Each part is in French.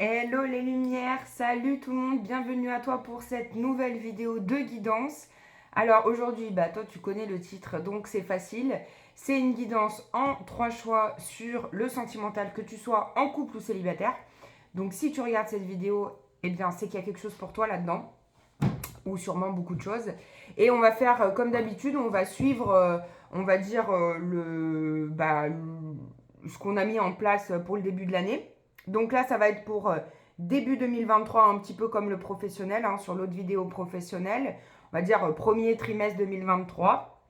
Hello les lumières, salut tout le monde, bienvenue à toi pour cette nouvelle vidéo de guidance. Alors aujourd'hui, toi tu connais le titre, donc c'est facile. C'est une guidance en 3 choix sur le sentimental, que tu sois en couple ou célibataire. Donc si tu regardes cette vidéo, eh bien c'est qu'il y a quelque chose pour toi là-dedans, ou sûrement beaucoup de choses. Et on va faire comme d'habitude, on va suivre, on va dire, ce qu'on a mis en place pour le début de l'année. Donc là, ça va être pour début 2023, un petit peu comme le professionnel, sur l'autre vidéo professionnelle. On va dire premier trimestre 2023.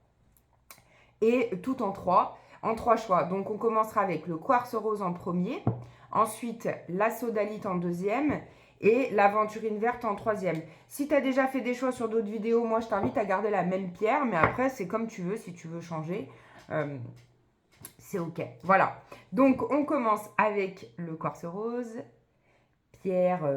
Et tout en trois choix. Donc on commencera avec le quartz rose en premier, ensuite la sodalite en deuxième et l'aventurine verte en troisième. Si tu as déjà fait des choix sur d'autres vidéos, moi je t'invite à garder la même pierre, mais après c'est comme tu veux, si tu veux changer. C'est ok. Voilà. Donc, on commence avec le quartz rose, pierre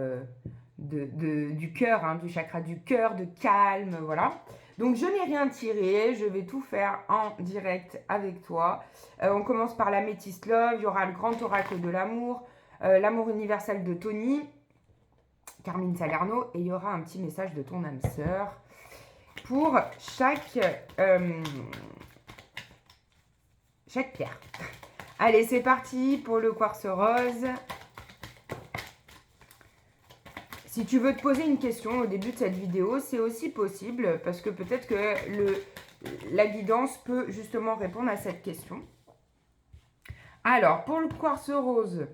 du cœur, du chakra du cœur, de calme, voilà. Donc, je n'ai rien tiré, je vais tout faire en direct avec toi. On commence par la Métis Love, il y aura le grand oracle de l'amour, l'amour universel de Tony, Carmine Salerno, et il y aura un petit message de ton âme sœur pour chaque pierre. Allez, c'est parti pour le quartz rose. Si tu veux te poser une question au début de cette vidéo, c'est aussi possible parce que peut-être que la guidance peut justement répondre à cette question. Alors, pour le quartz rose,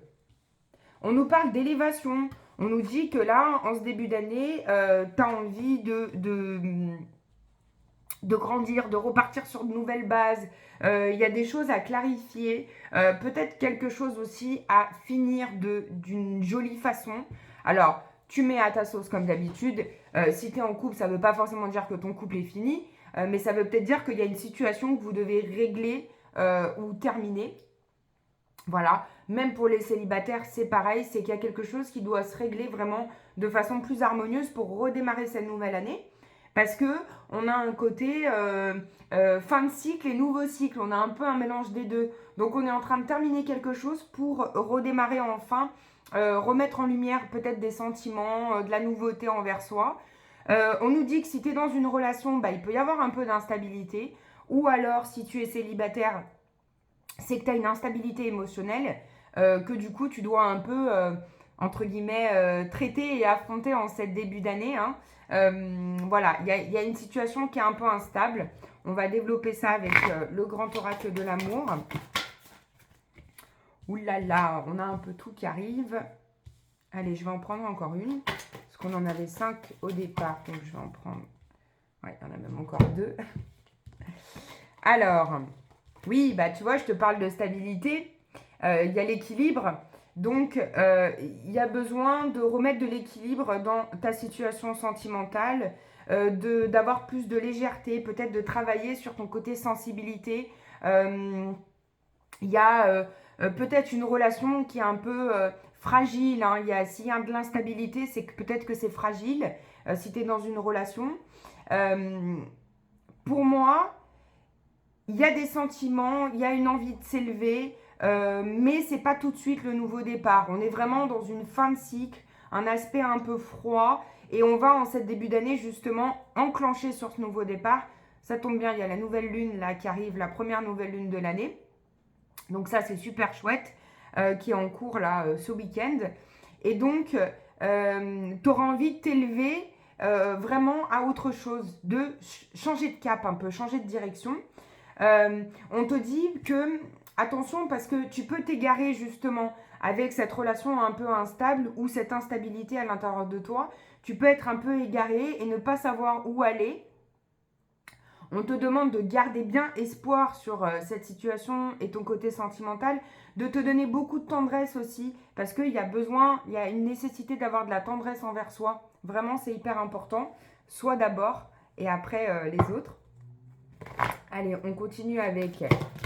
on nous parle d'élévation. On nous dit que là, en ce début d'année, tu as envie de grandir, de repartir sur de nouvelles bases. Il y a des choses à clarifier, peut-être quelque chose aussi à finir d'une jolie façon. Alors, tu mets à ta sauce comme d'habitude. Si tu es en couple, ça ne veut pas forcément dire que ton couple est fini, mais ça veut peut-être dire qu'il y a une situation que vous devez régler ou terminer. Voilà, même pour les célibataires, c'est pareil, c'est qu'il y a quelque chose qui doit se régler vraiment de façon plus harmonieuse pour redémarrer cette nouvelle année. Parce que on a un côté fin de cycle et nouveau cycle. On a un peu un mélange des deux. Donc on est en train de terminer quelque chose pour redémarrer enfin, remettre en lumière peut-être des sentiments, de la nouveauté envers soi. On nous dit que si tu es dans une relation, il peut y avoir un peu d'instabilité. Ou alors si tu es célibataire, c'est que tu as une instabilité émotionnelle que du coup tu dois un peu, entre guillemets, traiter et affronter en cette début d'année. Voilà, il y a une situation qui est un peu instable. On va développer ça avec le grand oracle de l'amour. Ouh là là, on a un peu tout qui arrive. Allez, je vais en prendre encore une. Parce qu'on en avait 5 au départ, donc je vais en prendre... Ouais, il y en a même encore 2. Alors... Oui, tu vois, je te parle de stabilité. Il y a l'équilibre. Donc, il y a besoin de remettre de l'équilibre dans ta situation sentimentale, d'avoir plus de légèreté, peut-être de travailler sur ton côté sensibilité. Il y a peut-être une relation qui est un peu fragile. S'il y a de l'instabilité, c'est que peut-être que c'est fragile si tu es dans une relation. Pour moi, il y a des sentiments, il y a une envie de s'élever, mais c'est pas tout de suite le nouveau départ. On est vraiment dans une fin de cycle, un aspect un peu froid, et on va en cette début d'année justement enclencher sur ce nouveau départ. Ça tombe bien, il y a la nouvelle lune là qui arrive, la première nouvelle lune de l'année. Donc ça c'est super chouette, qui est en cours là ce week-end. Et donc tu auras envie de t'élever vraiment à autre chose, de changer de cap un peu, changer de direction. On te dit que, attention, parce que tu peux t'égarer justement avec cette relation un peu instable ou cette instabilité à l'intérieur de toi. Tu peux être un peu égaré et ne pas savoir où aller. On te demande de garder bien espoir sur cette situation et ton côté sentimental, de te donner beaucoup de tendresse aussi, parce qu'il y a une nécessité d'avoir de la tendresse envers soi. Vraiment, c'est hyper important. Soit d'abord et après les autres. Allez, on continue avec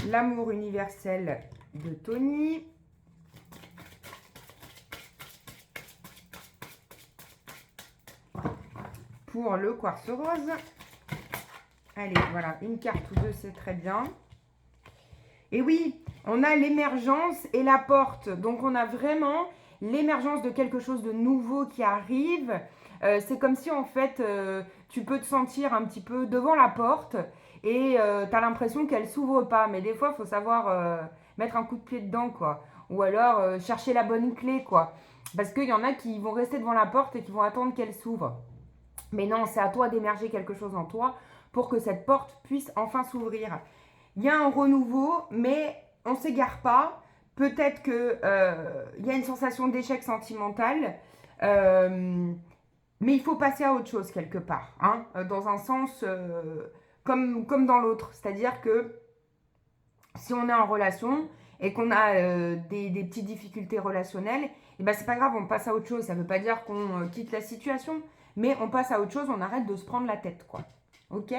l'amour universel de Tony. Pour le quartz rose. Allez, voilà, une carte ou deux, c'est très bien. Et oui, on a l'émergence et la porte. Donc, on a vraiment l'émergence de quelque chose de nouveau qui arrive. C'est comme si en fait tu peux te sentir un petit peu devant la porte et tu as l'impression qu'elle s'ouvre pas. Mais des fois, il faut savoir mettre un coup de pied dedans, quoi. Ou alors chercher la bonne clé, quoi. Parce qu'il y en a qui vont rester devant la porte et qui vont attendre qu'elle s'ouvre. Mais non, c'est à toi d'émerger quelque chose en toi pour que cette porte puisse enfin s'ouvrir. Il y a un renouveau, mais on ne s'égare pas. Peut-être qu'il y a une sensation d'échec sentimental. Mais il faut passer à autre chose quelque part. Hein, dans un sens comme dans l'autre. C'est-à-dire que si on est en relation et qu'on a des petites difficultés relationnelles, et ben c'est pas grave, on passe à autre chose. Ça veut pas dire qu'on quitte la situation, mais on passe à autre chose, on arrête de se prendre la tête, quoi. Ok?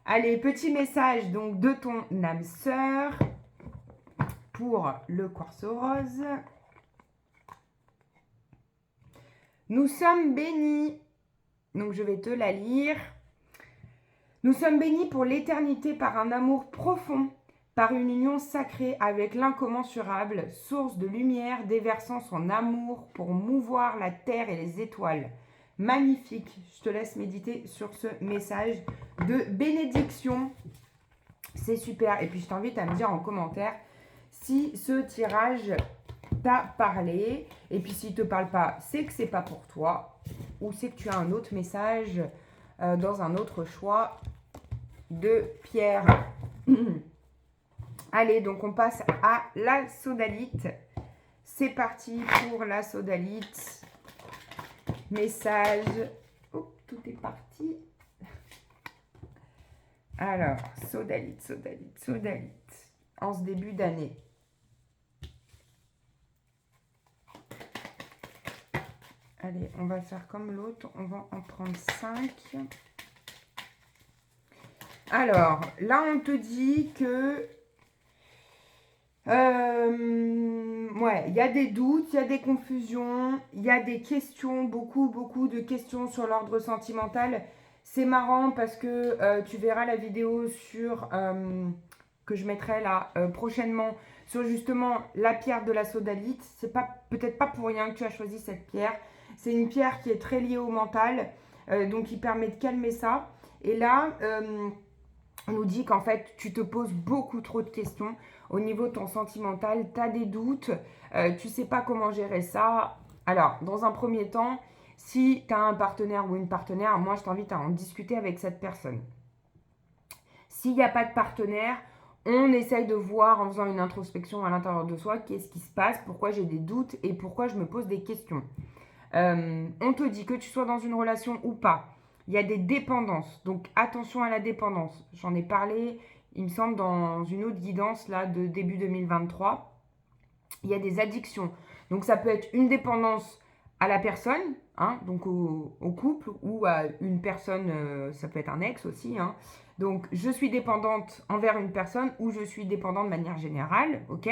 Allez, petit message donc de ton âme sœur pour le quartz rose. Nous sommes bénis. Donc je vais te la lire. Nous sommes bénis pour l'éternité par un amour profond, par une union sacrée avec l'incommensurable, source de lumière déversant son amour pour mouvoir la terre et les étoiles. Magnifique. Je te laisse méditer sur ce message de bénédiction. C'est super. Et puis je t'invite à me dire en commentaire si ce tirage t'a parlé. Et puis s'il ne te parle pas, c'est que c'est pas pour toi. Ou c'est que tu as un autre message dans un autre choix de pierre. Allez, donc on passe à la sodalite. C'est parti pour la sodalite. Message. Oh, tout est parti. Alors, sodalite, sodalite, sodalite. En ce début d'année. Allez, on va faire comme l'autre. On va en prendre 5. Alors, là, on te dit que... ouais, il y a des doutes, il y a des confusions, il y a des questions, beaucoup de questions sur l'ordre sentimental. C'est marrant parce que tu verras la vidéo sur que je mettrai là prochainement sur justement la pierre de la sodalite. C'est peut-être pas pour rien que tu as choisi cette pierre. C'est une pierre qui est très liée au mental, donc qui permet de calmer ça. Et là, on nous dit qu'en fait, tu te poses beaucoup trop de questions. Au niveau de ton sentimental, tu as des doutes, tu ne sais pas comment gérer ça. Alors, dans un premier temps, si tu as un partenaire ou une partenaire, moi, je t'invite à en discuter avec cette personne. S'il n'y a pas de partenaire, on essaye de voir en faisant une introspection à l'intérieur de soi, qu'est-ce qui se passe, pourquoi j'ai des doutes et pourquoi je me pose des questions. On te dit que tu sois dans une relation ou pas. Il y a des dépendances, donc attention à la dépendance. J'en ai parlé, il me semble, dans une autre guidance là de début 2023. Il y a des addictions. Donc ça peut être une dépendance à la personne, hein, donc au couple, ou à une personne, ça peut être un ex aussi. Hein. Donc je suis dépendante envers une personne ou je suis dépendante de manière générale, ok ?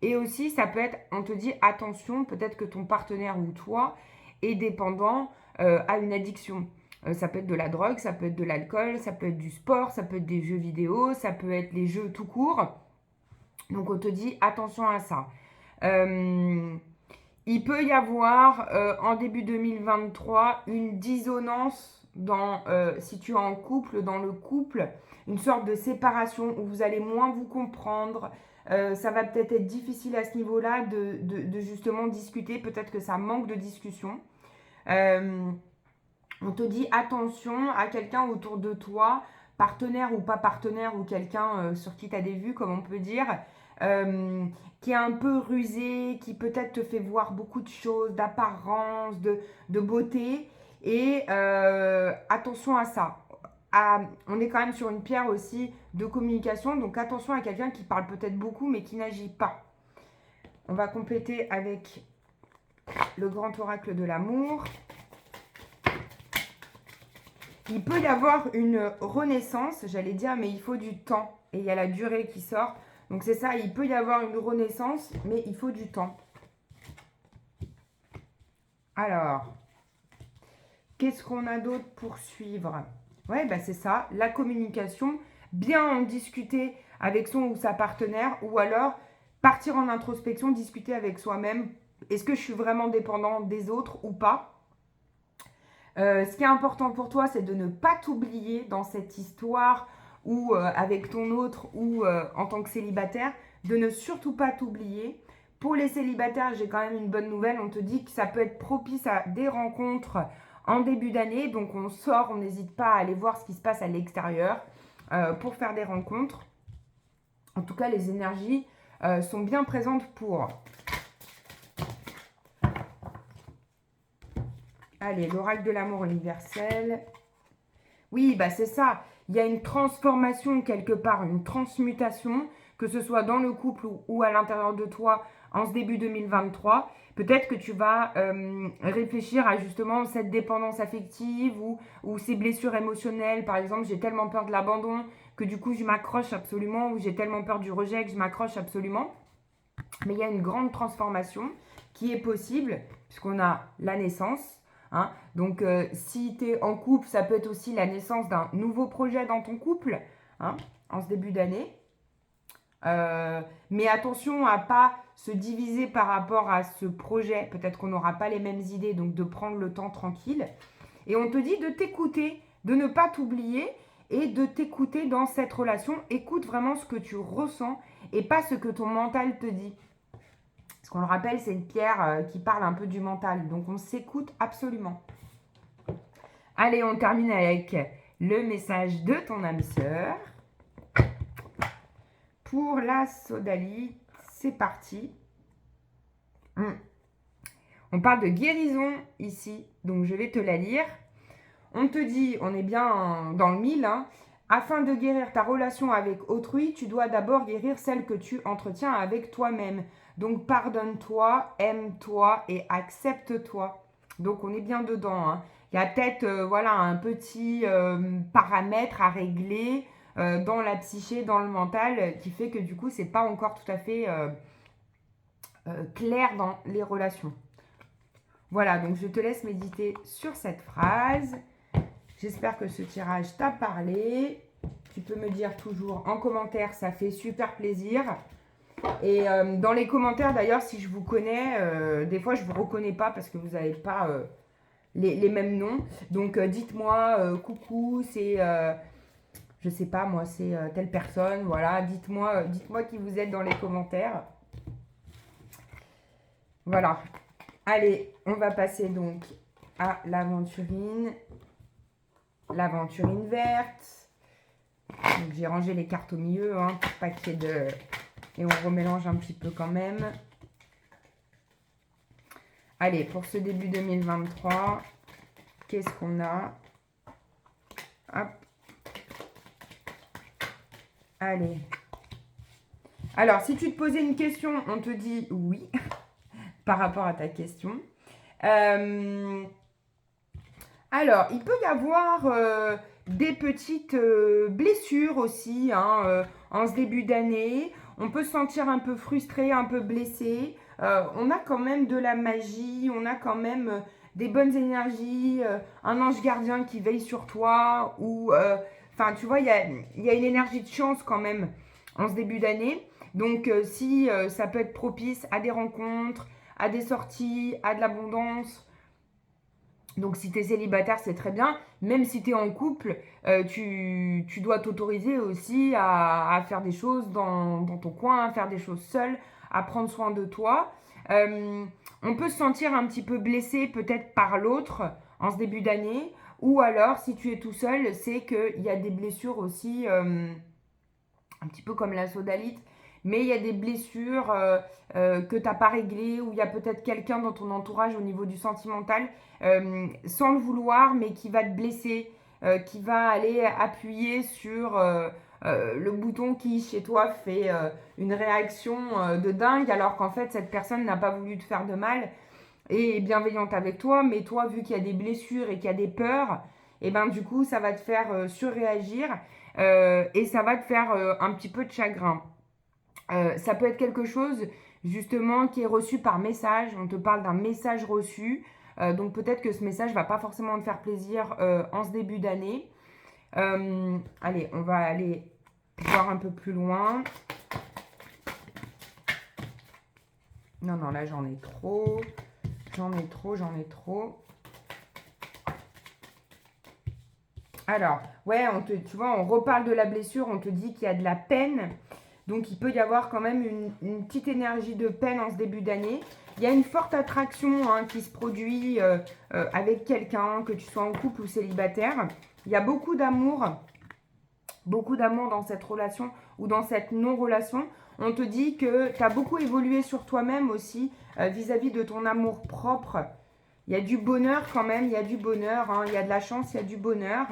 Et aussi ça peut être, on te dit attention, peut-être que ton partenaire ou toi est dépendant à une addiction. Ça peut être de la drogue, ça peut être de l'alcool, ça peut être du sport, ça peut être des jeux vidéo, ça peut être les jeux tout court. Donc on te dit attention à ça. Il peut y avoir en début 2023 une dissonance dans, si tu es en couple, dans le couple, une sorte de séparation où vous allez moins vous comprendre. Ça va peut-être être difficile à ce niveau-là de justement discuter. Peut-être que ça manque de discussion. On te dit attention à quelqu'un autour de toi, partenaire ou pas partenaire, ou quelqu'un sur qui tu as des vues, comme on peut dire, qui est un peu rusé, qui peut-être te fait voir beaucoup de choses, d'apparence, de beauté. Et attention à ça. On est quand même sur une pierre aussi de communication, donc attention à quelqu'un qui parle peut-être beaucoup mais qui n'agit pas. On va compléter avec le grand oracle de l'amour. Il peut y avoir une renaissance, j'allais dire, mais il faut du temps. Et il y a la durée qui sort. Donc c'est ça, il peut y avoir une renaissance, mais il faut du temps. Alors, qu'est-ce qu'on a d'autre pour suivre ? Ouais, bah c'est ça, la communication. Bien en discuter avec son ou sa partenaire, ou alors partir en introspection, discuter avec soi-même Est-ce que je suis vraiment dépendant des autres ou pas? Ce qui est important pour toi, c'est de ne pas t'oublier dans cette histoire ou avec ton autre ou en tant que célibataire, de ne surtout pas t'oublier. Pour les célibataires, j'ai quand même une bonne nouvelle. On te dit que ça peut être propice à des rencontres en début d'année. Donc on sort, on n'hésite pas à aller voir ce qui se passe à l'extérieur pour faire des rencontres. En tout cas, les énergies sont bien présentes pour. Allez, l'oracle de l'amour universel. Oui, bah c'est ça. Il y a une transformation quelque part, une transmutation, que ce soit dans le couple ou à l'intérieur de toi en ce début 2023. Peut-être que tu vas réfléchir à justement cette dépendance affective ou ces blessures émotionnelles. Par exemple, j'ai tellement peur de l'abandon que du coup je m'accroche absolument, ou j'ai tellement peur du rejet que je m'accroche absolument. Mais il y a une grande transformation qui est possible puisqu'on a la naissance. Hein. Donc, si tu es en couple, ça peut être aussi la naissance d'un nouveau projet dans ton couple, hein, en ce début d'année. Mais attention à ne pas se diviser par rapport à ce projet. Peut-être qu'on n'aura pas les mêmes idées, donc de prendre le temps tranquille. Et on te dit de t'écouter, de ne pas t'oublier et de t'écouter dans cette relation. Écoute vraiment ce que tu ressens et pas ce que ton mental te dit. Parce qu'on le rappelle, c'est une pierre qui parle un peu du mental. Donc, on s'écoute absolument. Allez, on termine avec le message de ton âme sœur. Pour la sodalite, c'est parti. On parle de guérison ici. Donc, je vais te la lire. On te dit, on est bien dans le 1000, hein. Afin de guérir ta relation avec autrui, tu dois d'abord guérir celle que tu entretiens avec toi-même. Donc, pardonne-toi, aime-toi et accepte-toi. Donc, on est bien dedans. Hein. Il y a peut-être voilà, un petit paramètre à régler dans la psyché, dans le mental, qui fait que du coup, c'est pas encore tout à fait clair dans les relations. Voilà, donc je te laisse méditer sur cette phrase. J'espère que ce tirage t'a parlé. Tu peux me dire toujours en commentaire, ça fait super plaisir. Et dans les commentaires d'ailleurs, si je vous connais, des fois je ne vous reconnais pas parce que vous n'avez pas les mêmes noms. Donc dites-moi, coucou, c'est, je sais pas moi, c'est telle personne, voilà. Dites-moi qui vous êtes dans les commentaires. Voilà. Allez, on va passer donc à l'aventurine. L'aventurine verte. Donc j'ai rangé les cartes au milieu, hein, pour pas qu'il y ait de... Et on remélange un petit peu quand même. Allez, pour ce début 2023, qu'est-ce qu'on a? Hop. Allez. Alors, si tu te posais une question, on te dit oui par rapport à ta question. Alors, il peut y avoir des petites blessures aussi hein, en ce début d'année. On peut se sentir un peu frustré, un peu blessé. On a quand même de la magie, on a quand même des bonnes énergies, un ange gardien qui veille sur toi. Enfin, tu vois, il y a une énergie de chance quand même en ce début d'année. Donc, si ça peut être propice à des rencontres, à des sorties, à de l'abondance. Donc, si tu es célibataire, c'est très bien. Même si tu es en couple, tu dois t'autoriser aussi à faire des choses dans ton coin, à faire des choses seul, à prendre soin de toi. On peut se sentir un petit peu blessé peut-être par l'autre en ce début d'année. Ou alors, si tu es tout seul, c'est qu'il y a des blessures aussi, un petit peu comme la sodalite. Mais il y a des blessures que tu n'as pas réglées, ou il y a peut-être quelqu'un dans ton entourage au niveau du sentimental, sans le vouloir, mais qui va te blesser, qui va aller appuyer sur le bouton qui, chez toi, fait une réaction de dingue, alors qu'en fait, cette personne n'a pas voulu te faire de mal et est bienveillante avec toi, mais toi, vu qu'il y a des blessures et qu'il y a des peurs, et ben du coup, ça va te faire surréagir et ça va te faire un petit peu de chagrin. Ça peut être quelque chose justement qui est reçu par message. On te parle d'un message reçu. Donc peut-être que ce message ne va pas forcément te faire plaisir en ce début d'année. Allez, on va aller voir un peu plus loin. Non, non, là, j'en ai trop. J'en ai trop, j'en ai trop. Alors, ouais, tu vois, on reparle de la blessure, on te dit qu'il y a de la peine. Donc, il peut y avoir quand même une petite énergie de peine en ce début d'année. Il y a une forte attraction qui se produit avec quelqu'un, que tu sois en couple ou célibataire. Il y a beaucoup d'amour dans cette relation ou dans cette non-relation. On te dit que tu as beaucoup évolué sur toi-même aussi vis-à-vis de ton amour propre. Il y a du bonheur quand même, il y a du bonheur, il y a de la chance, il y a du bonheur.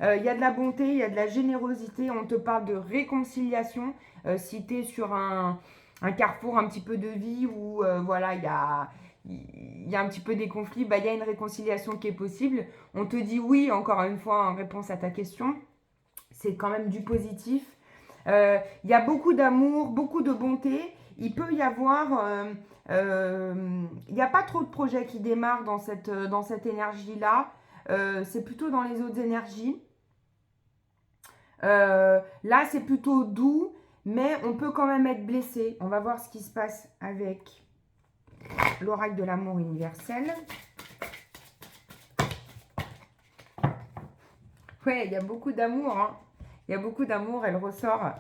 Il y a de la bonté, il y a de la générosité. On te parle de réconciliation. Si tu es sur un carrefour un petit peu de vie où voilà, il y a un petit peu des conflits, bah, il y a une réconciliation qui est possible. On te dit oui, encore une fois, en réponse à ta question. C'est quand même du positif. Il y a beaucoup d'amour, beaucoup de bonté. Il peut y avoir... il n'y a pas trop de projets qui démarrent dans cette énergie-là. C'est plutôt dans les autres énergies. Là, c'est plutôt doux, mais on peut quand même être blessé. On va voir ce qui se passe avec l'oracle de l'amour universel. Ouais, il y a beaucoup d'amour. Il y a beaucoup d'amour, elle ressort.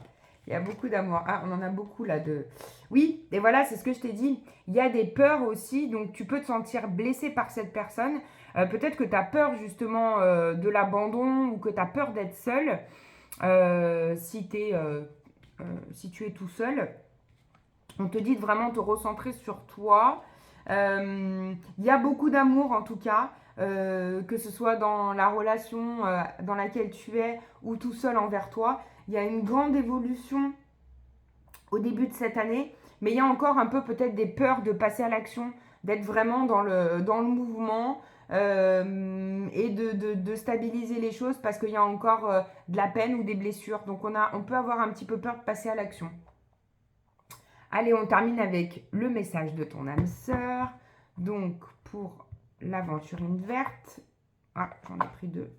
Il y a beaucoup d'amour. Ah, on en a beaucoup là de... Oui, et voilà, c'est ce que je t'ai dit. Il y a des peurs aussi, donc tu peux te sentir blessé par cette personne. Peut-être que tu as peur justement de l'abandon ou que tu as peur d'être seul si tu es tout seul. On te dit de vraiment te recentrer sur toi. Il y a beaucoup d'amour en tout cas, que ce soit dans la relation dans laquelle tu es ou tout seul envers toi. Il y a une grande évolution au début de cette année, mais il y a encore un peu peut-être des peurs de passer à l'action, d'être vraiment dans le mouvement et de stabiliser les choses parce qu'il y a encore de la peine ou des blessures. Donc on peut avoir un petit peu peur de passer à l'action. Allez, on termine avec le message de ton âme sœur. Donc, pour l'aventurine verte. Ah, j'en ai pris deux.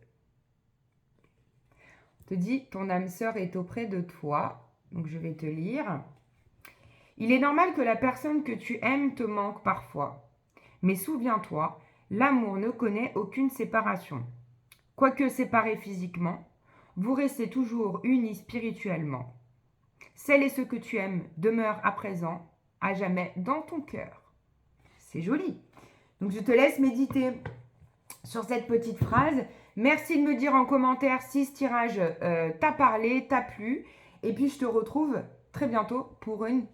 On te dit, ton âme sœur est auprès de toi. Donc, je vais te lire. Il est normal que la personne que tu aimes te manque parfois. Mais souviens-toi, l'amour ne connaît aucune séparation. Quoique séparés physiquement, vous restez toujours unis spirituellement. Celle et ceux que tu aimes demeurent à présent, à jamais dans ton cœur. C'est joli. Donc je te laisse méditer sur cette petite phrase. Merci de me dire en commentaire si ce tirage t'a parlé, t'a plu. Et puis je te retrouve très bientôt pour une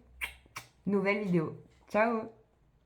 nouvelle vidéo. Ciao!